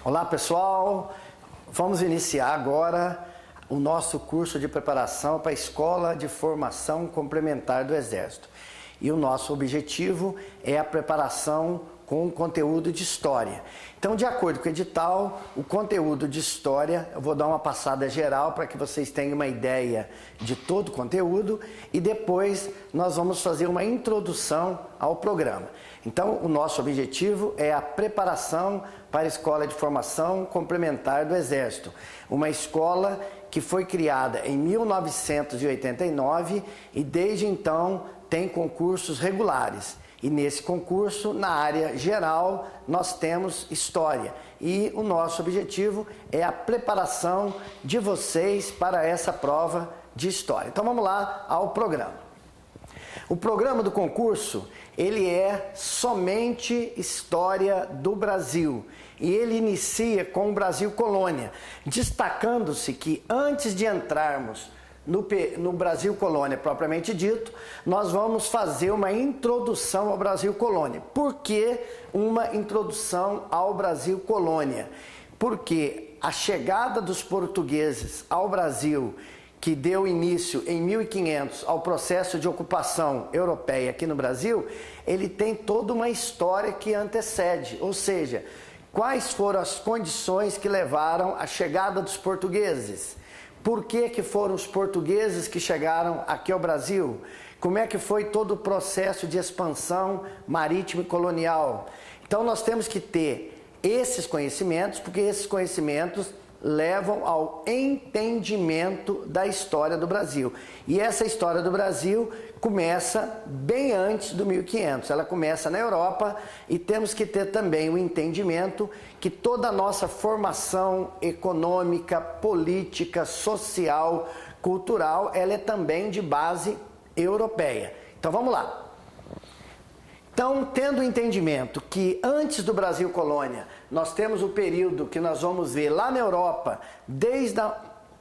Olá pessoal, vamos iniciar agora o nosso curso de preparação para a Escola de Formação Complementar do Exército. E o nosso objetivo é a preparação com conteúdo de História. Então, de acordo com o edital, o conteúdo de História, eu vou dar uma passada geral para que vocês tenham uma ideia de todo o conteúdo e depois nós vamos fazer uma introdução ao programa. Então, o nosso objetivo é a preparação para a Escola de Formação Complementar do Exército, uma escola que foi criada em 1989 e desde então tem concursos regulares. E nesse concurso, na área geral, nós temos História. E o nosso objetivo é a preparação de vocês para essa prova de História. Então vamos lá ao programa. O programa do concurso, ele é somente História do Brasil. E ele inicia com o Brasil Colônia, destacando-se que antes de entrarmos no Brasil Colônia propriamente dito, nós vamos fazer uma introdução ao Brasil Colônia. Por que uma introdução ao Brasil Colônia? Porque a chegada dos portugueses ao Brasil, que deu início em 1500 ao processo de ocupação europeia aqui no Brasil, ele tem toda uma história que antecede, ou seja, quais foram as condições que levaram à chegada dos portugueses? Por que foram os portugueses que chegaram aqui ao Brasil? Como é que foi todo o processo de expansão marítima e colonial? Então nós temos que ter esses conhecimentos, porque esses conhecimentos levam ao entendimento da história do Brasil. E essa história do Brasil começa bem antes do 1500. Ela começa na Europa e temos que ter também o entendimento que toda a nossa formação econômica, política, social, cultural, ela é também de base europeia. Então vamos lá. Então, tendo o entendimento que antes do Brasil Colônia, nós temos o período que nós vamos ver lá na Europa, desde a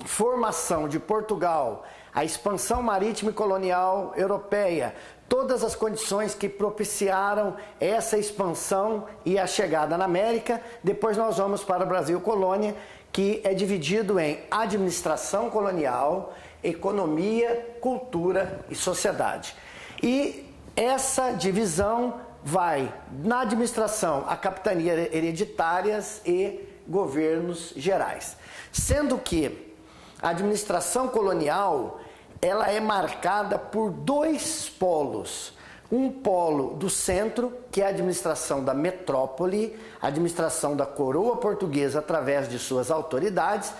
formação de Portugal, a expansão marítima e colonial europeia, todas as condições que propiciaram essa expansão e a chegada na América. Depois nós vamos para o Brasil Colônia, que é dividido em administração colonial, economia, cultura e sociedade. E essa divisão vai na administração a capitania hereditárias e governos gerais. Sendo que a administração colonial, ela é marcada por dois polos. Um polo do centro, que é a administração da metrópole, a administração da coroa portuguesa através de suas autoridades,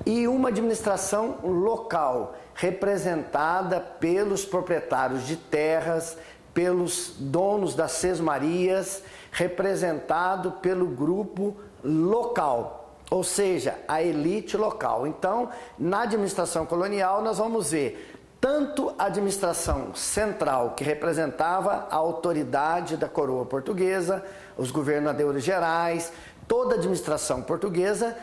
e uma administração local, representada pelos proprietários de terras, pelos donos das sesmarias, representado pelo grupo local, ou seja, a elite local. Então, na administração colonial, nós vamos ver tanto a administração central, que representava a autoridade da coroa portuguesa, os governadores gerais, toda a administração portuguesa,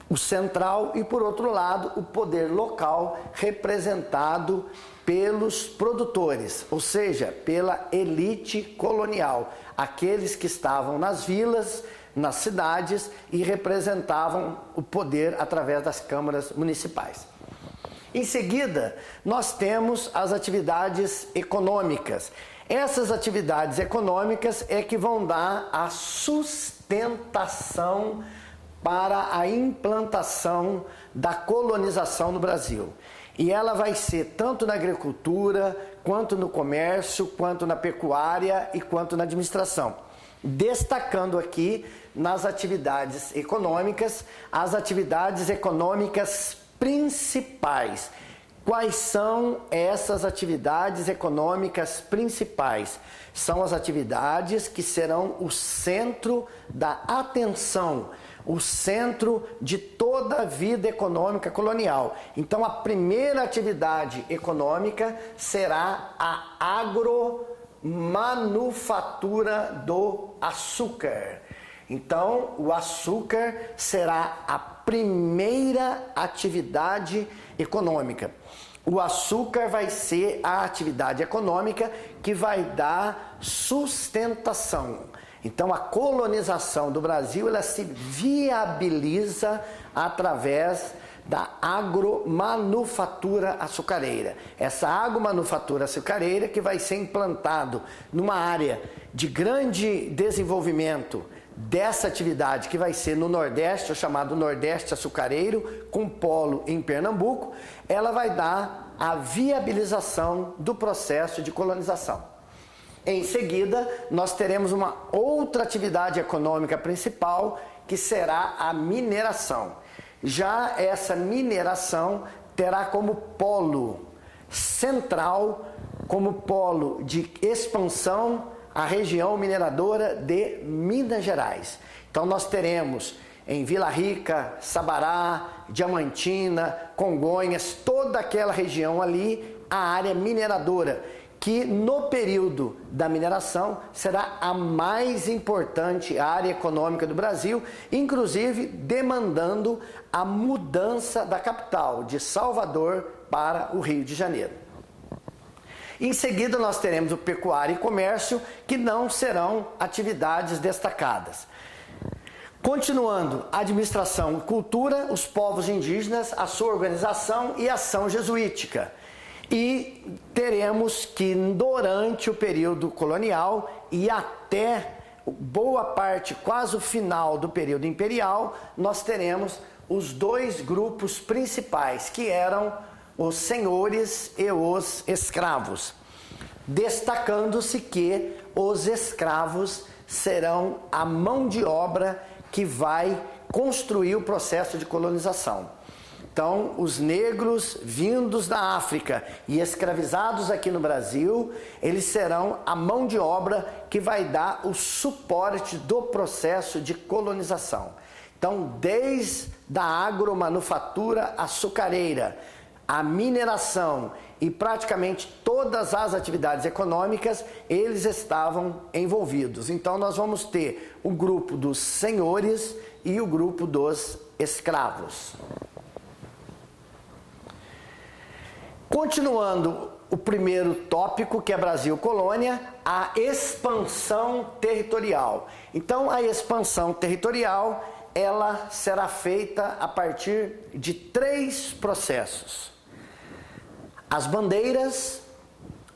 o central, e por outro lado, o poder local representado pelos produtores, ou seja, pela elite colonial, aqueles que estavam nas vilas, nas cidades e representavam o poder através das câmaras municipais. Em seguida, nós temos as atividades econômicas. Essas atividades econômicas é que vão dar a sustentação para a implantação da colonização no Brasil. E ela vai ser tanto na agricultura, quanto no comércio, quanto na pecuária e quanto na administração. Destacando aqui nas atividades econômicas, as atividades econômicas principais. Quais são essas atividades econômicas principais? São as atividades que serão o centro da atenção, o centro de toda a vida econômica colonial. Então, a primeira atividade econômica será a agromanufatura do açúcar. Então, o açúcar será a primeira atividade econômica. O açúcar vai ser a atividade econômica que vai dar sustentação. Então, a colonização do Brasil, ela se viabiliza através da agromanufatura açucareira. Essa agromanufatura açucareira que vai ser implantado numa área de grande desenvolvimento dessa atividade, que vai ser no Nordeste, o chamado Nordeste açucareiro, com polo em Pernambuco, ela vai dar a viabilização do processo de colonização. Em seguida, nós teremos uma outra atividade econômica principal, que será a mineração. Já essa mineração terá como polo central, como polo de expansão, a região mineradora de Minas Gerais. Então nós teremos em Vila Rica, Sabará, Diamantina, Congonhas, toda aquela região ali, a área mineradora, que no período da mineração será a mais importante área econômica do Brasil, inclusive demandando a mudança da capital, de Salvador para o Rio de Janeiro. Em seguida, nós teremos o pecuária e comércio, que não serão atividades destacadas. Continuando, administração e cultura, os povos indígenas, a sua organização e ação jesuítica. E teremos que, durante o período colonial e até boa parte, quase o final do período imperial, nós teremos os dois grupos principais, que eram os senhores e os escravos. Destacando-se que os escravos serão a mão de obra que vai construir o processo de colonização. Então, os negros vindos da África e escravizados aqui no Brasil, eles serão a mão de obra que vai dar o suporte do processo de colonização. Então, desde a agromanufatura açucareira, a mineração e praticamente todas as atividades econômicas, eles estavam envolvidos. Então, nós vamos ter o grupo dos senhores e o grupo dos escravos. Continuando o primeiro tópico, que é Brasil Colônia, a expansão territorial. Então, a expansão territorial, ela será feita a partir de 3 processos: as bandeiras,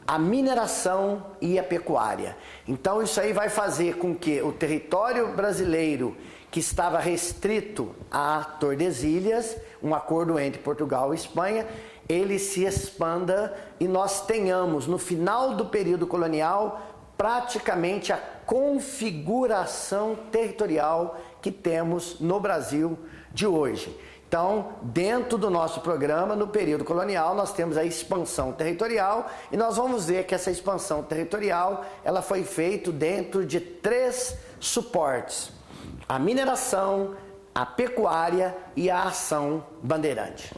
a mineração e a pecuária. Então, isso aí vai fazer com que o território brasileiro, que estava restrito a Tordesilhas, um acordo entre Portugal e Espanha, ele se expanda e nós tenhamos, no final do período colonial, praticamente a configuração territorial que temos no Brasil de hoje. Então, dentro do nosso programa, no período colonial, nós temos a expansão territorial e nós vamos ver que essa expansão territorial, ela foi feita dentro de 3 suportes: a mineração, a pecuária e a ação bandeirante.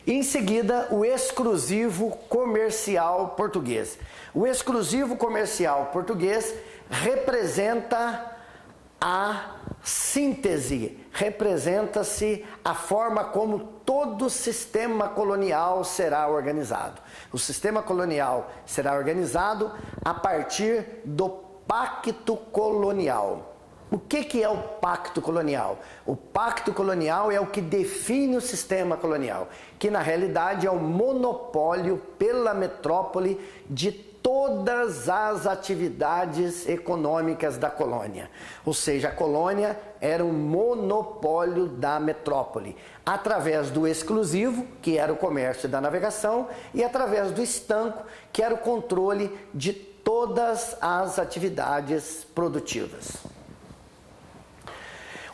Em seguida, o exclusivo comercial português. O exclusivo comercial português representa a síntese, representa-se a forma como todo o sistema colonial será organizado. O sistema colonial será organizado a partir do Pacto Colonial. O que é o Pacto Colonial? O Pacto Colonial é o que define o sistema colonial, que na realidade é o monopólio pela metrópole de todas as atividades econômicas da colônia. Ou seja, a colônia era um monopólio da metrópole, através do exclusivo, que era o comércio da navegação, e através do estanco, que era o controle de todas as atividades produtivas.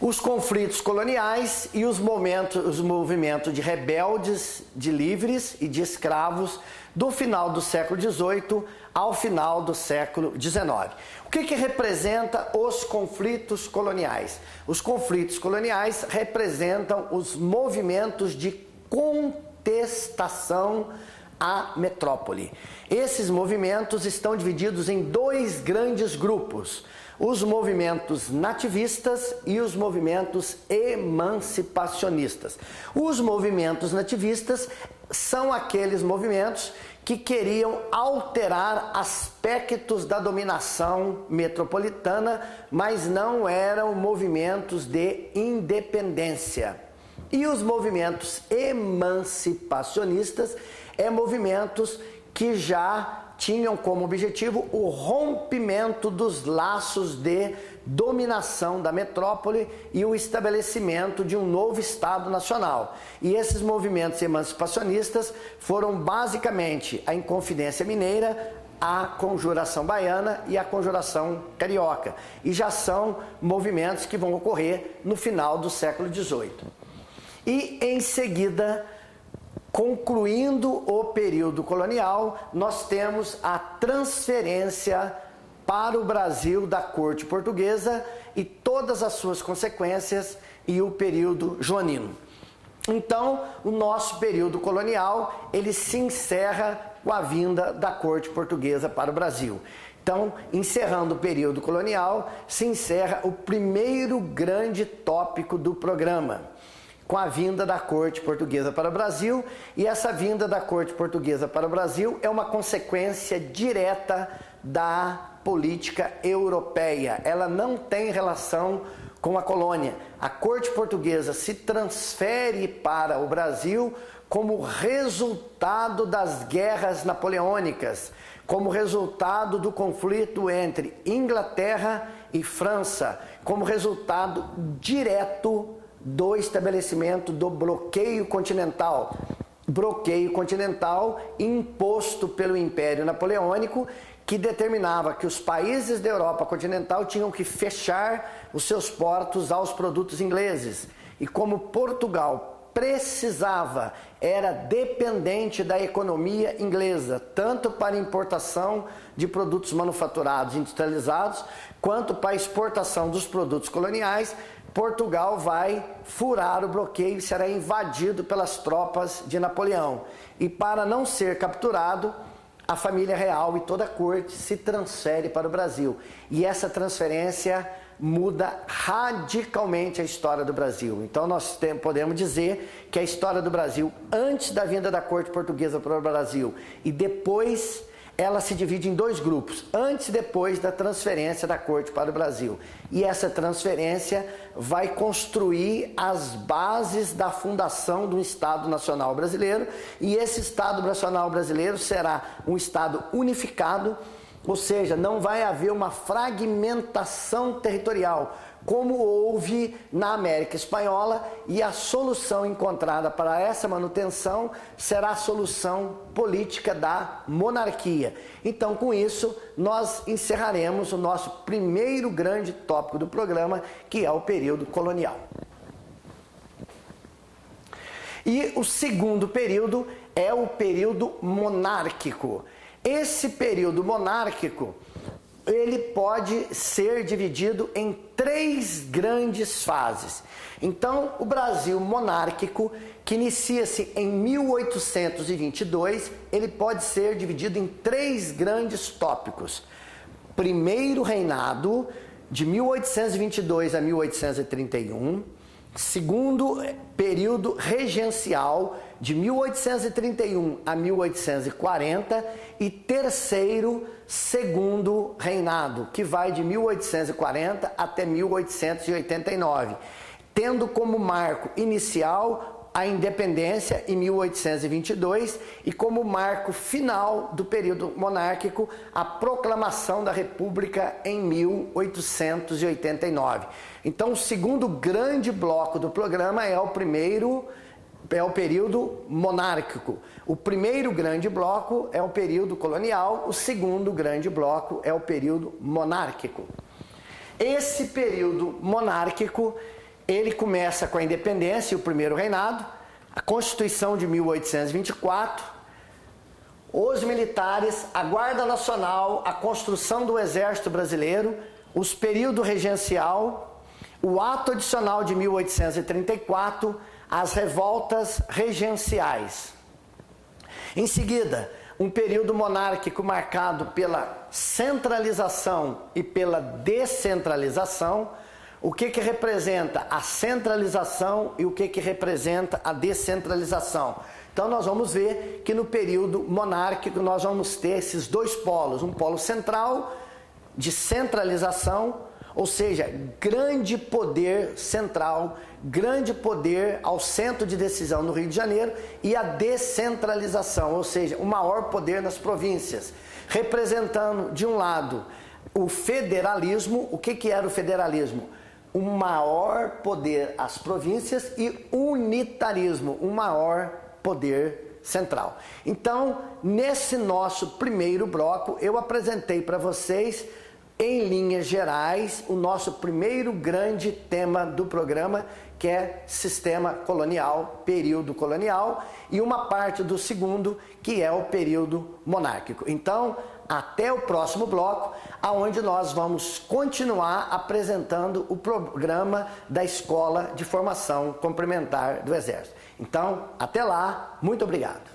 Os conflitos coloniais e os movimentos de rebeldes, de livres e de escravos do final do século XVIII ao final do século XIX. O que representa os conflitos coloniais? Os conflitos coloniais representam os movimentos de contestação à metrópole. Esses movimentos estão divididos em 2 grandes grupos: os movimentos nativistas e os movimentos emancipacionistas. Os movimentos nativistas são aqueles movimentos que queriam alterar aspectos da dominação metropolitana, mas não eram movimentos de independência. E os movimentos emancipacionistas movimentos que já tinham como objetivo o rompimento dos laços de dominação da metrópole e o estabelecimento de um novo Estado nacional. E esses movimentos emancipacionistas foram basicamente a Inconfidência Mineira, a Conjuração Baiana e a Conjuração Carioca. E já são movimentos que vão ocorrer no final do século XVIII. E em seguida, concluindo o período colonial, nós temos a transferência para o Brasil da corte portuguesa e todas as suas consequências e o período joanino. Então, o nosso período colonial, ele se encerra com a vinda da corte portuguesa para o Brasil. Então, encerrando o período colonial, se encerra o primeiro grande tópico do programa, com a vinda da corte portuguesa para o Brasil, e essa vinda da corte portuguesa para o Brasil é uma consequência direta da política europeia. Ela não tem relação com a colônia. A corte portuguesa se transfere para o Brasil como resultado das guerras napoleônicas, como resultado do conflito entre Inglaterra e França, como resultado direto do estabelecimento do bloqueio continental imposto pelo Império Napoleônico, que determinava que os países da Europa continental tinham que fechar os seus portos aos produtos ingleses. E como Portugal precisava, era dependente da economia inglesa, tanto para importação de produtos manufaturados e industrializados, quanto para exportação dos produtos coloniais, Portugal vai furar o bloqueio e será invadido pelas tropas de Napoleão. E para não ser capturado, a família real e toda a corte se transfere para o Brasil. E essa transferência muda radicalmente a história do Brasil. Então nós podemos dizer que a história do Brasil, antes da vinda da corte portuguesa para o Brasil e depois, ela se divide em dois grupos, antes e depois da transferência da corte para o Brasil. E essa transferência vai construir as bases da fundação do Estado Nacional Brasileiro, e esse Estado Nacional Brasileiro será um Estado unificado, ou seja, não vai haver uma fragmentação territorial, como houve na América Espanhola, e a solução encontrada para essa manutenção será a solução política da monarquia. Então, com isso, nós encerraremos o nosso primeiro grande tópico do programa, que é o período colonial. E o segundo período é o período monárquico. Esse período monárquico, ele pode ser dividido em três grandes fases. Então, o Brasil monárquico, que inicia-se em 1822, ele pode ser dividido em três grandes tópicos. Primeiro reinado, de 1822 a 1831. Segundo período regencial, de 1831 a 1840, e terceiro, segundo reinado, que vai de 1840 até 1889, tendo como marco inicial a independência em 1822 e como marco final do período monárquico a proclamação da República em 1889. Então, o segundo grande bloco do programa é o período monárquico. O primeiro grande bloco é o período colonial, o segundo grande bloco é o período monárquico. Esse período monárquico, ele começa com a independência e o primeiro reinado, a Constituição de 1824, os militares, a Guarda Nacional, a construção do Exército Brasileiro, os período regencial, o Ato Adicional de 1834, as revoltas regenciais. Em seguida, um período monárquico marcado pela centralização e pela descentralização. O que representa a centralização e o que representa a descentralização? Então nós vamos ver que no período monárquico nós vamos ter esses dois polos, um polo central de centralização, ou seja, grande poder central, grande poder ao centro de decisão no Rio de Janeiro, e a descentralização, ou seja, o maior poder nas províncias, representando de um lado o federalismo. O que era o federalismo? O maior poder às províncias, e unitarismo, o maior poder central. Então, nesse nosso primeiro bloco, eu apresentei para vocês, em linhas gerais, o nosso primeiro grande tema do programa, que é sistema colonial, período colonial, e uma parte do segundo, que é o período monárquico. Então, até o próximo bloco, aonde nós vamos continuar apresentando o programa da Escola de Formação Complementar do Exército. Então, até lá, muito obrigado.